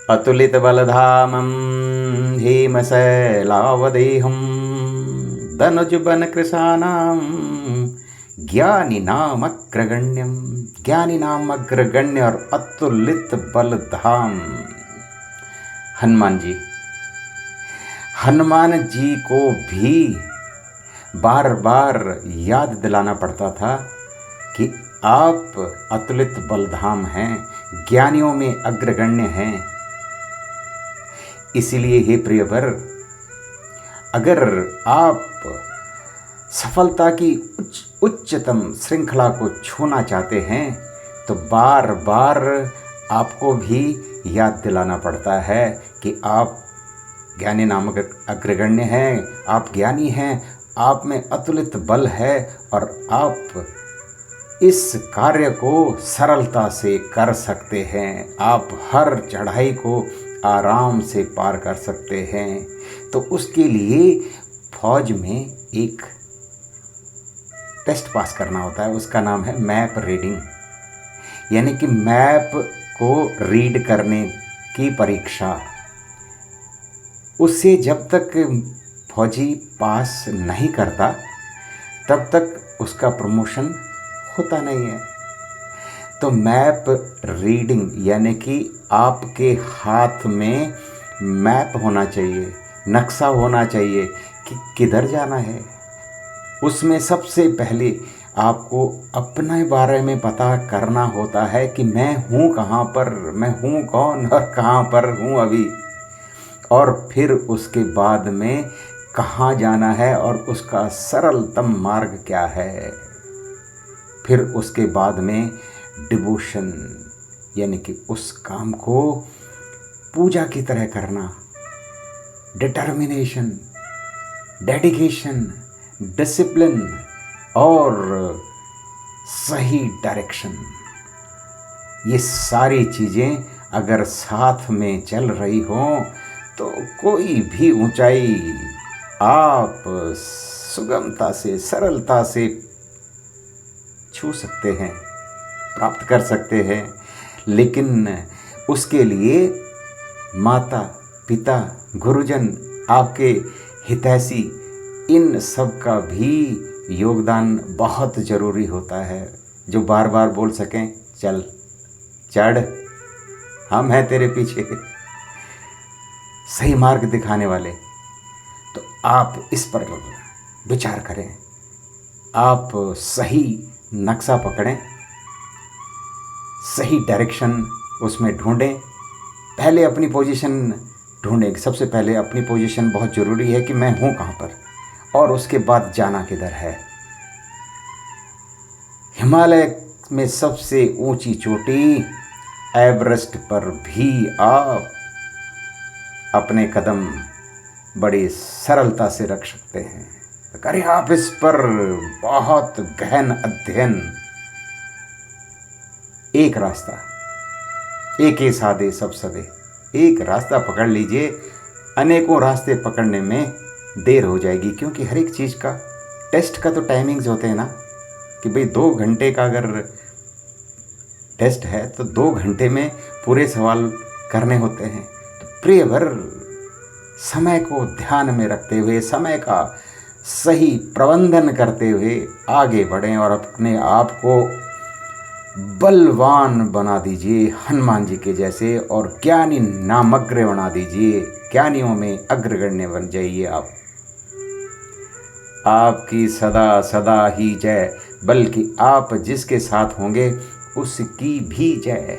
अतुलितबलधामं हेमशैलावदेहं दनुजबनकृशानां ज्ञानिनामग्रगण्यं। ज्ञानिनामग्रगण्य और अतुलित बलधाम हनुमान जी। हनुमान जी को भी बार बार याद दिलाना पड़ता था कि आप अतुलित बलधाम हैं, ज्ञानियों में अग्रगण्य हैं। इसीलिए हे प्रियवर, अगर आप सफलता की उच्चतम श्रृंखला को छूना चाहते हैं तो बार बार आपको भी याद दिलाना पड़ता है कि आप ज्ञानी नामक अग्रगण्य हैं, आप ज्ञानी हैं, आप में अतुलित बल है और आप इस कार्य को सरलता से कर सकते हैं। आप हर चढ़ाई को आराम से पार कर सकते हैं। तो उसके लिए फौज में एक टेस्ट पास करना होता है, उसका नाम है मैप रीडिंग, यानी कि मैप को रीड करने की परीक्षा। उससे जब तक फौजी पास नहीं करता तब तक उसका प्रमोशन होता नहीं है। तो मैप रीडिंग यानी कि आपके हाथ में मैप होना चाहिए, नक्शा होना चाहिए कि किधर जाना है। उसमें सबसे पहले आपको अपने बारे में पता करना होता है कि मैं हूँ कहाँ पर, मैं हूँ कौन और कहाँ पर हूँ अभी, और फिर उसके बाद में कहाँ जाना है और उसका सरलतम मार्ग क्या है। फिर उसके बाद में डिवोशन यानी कि उस काम को पूजा की तरह करना, डिटर्मिनेशन, डेडिकेशन, डिसिप्लिन और सही डायरेक्शन, ये सारी चीज़ें अगर साथ में चल रही हों तो कोई भी ऊंचाई आप सुगमता से, सरलता से छू सकते हैं, प्राप्त कर सकते हैं। लेकिन उसके लिए माता पिता, गुरुजन, आपके हितैषी, इन सब का भी योगदान बहुत ज़रूरी होता है, जो बार बार बोल सकें चल चढ़, हम हैं तेरे पीछे, सही मार्ग दिखाने वाले। तो आप इस पर विचार करें, आप सही नक्शा पकड़ें, सही डायरेक्शन उसमें ढूंढें। पहले अपनी पोजीशन ढूंढें, सबसे पहले अपनी पोजीशन बहुत ज़रूरी है कि मैं हूँ कहाँ पर, और उसके बाद जाना किधर है। हिमालय में सबसे ऊंची चोटी एवरेस्ट पर भी आप अपने कदम बड़ी सरलता से रख सकते हैं। करें आप इस पर बहुत गहन अध्ययन। एक रास्ता, एक ही साधे सब सदे, एक रास्ता पकड़ लीजिए। अनेकों रास्ते पकड़ने में देर हो जाएगी, क्योंकि हर एक चीज़ का टेस्ट का तो टाइमिंग्स होते हैं ना, कि भाई 2 घंटे का अगर टेस्ट है तो 2 घंटे में पूरे सवाल करने होते हैं। तो प्रियवर, समय को ध्यान में रखते हुए, समय का सही प्रबंधन करते हुए आगे बढ़ें और अपने आप को बलवान बना दीजिए, हनुमान जी के जैसे, और ज्ञानी नामग्र बना दीजिए, ज्ञानियों में अग्रगण्य बन जाइए आप। आपकी सदा सदा ही जय, बल्कि आप जिसके साथ होंगे उसकी भी जय।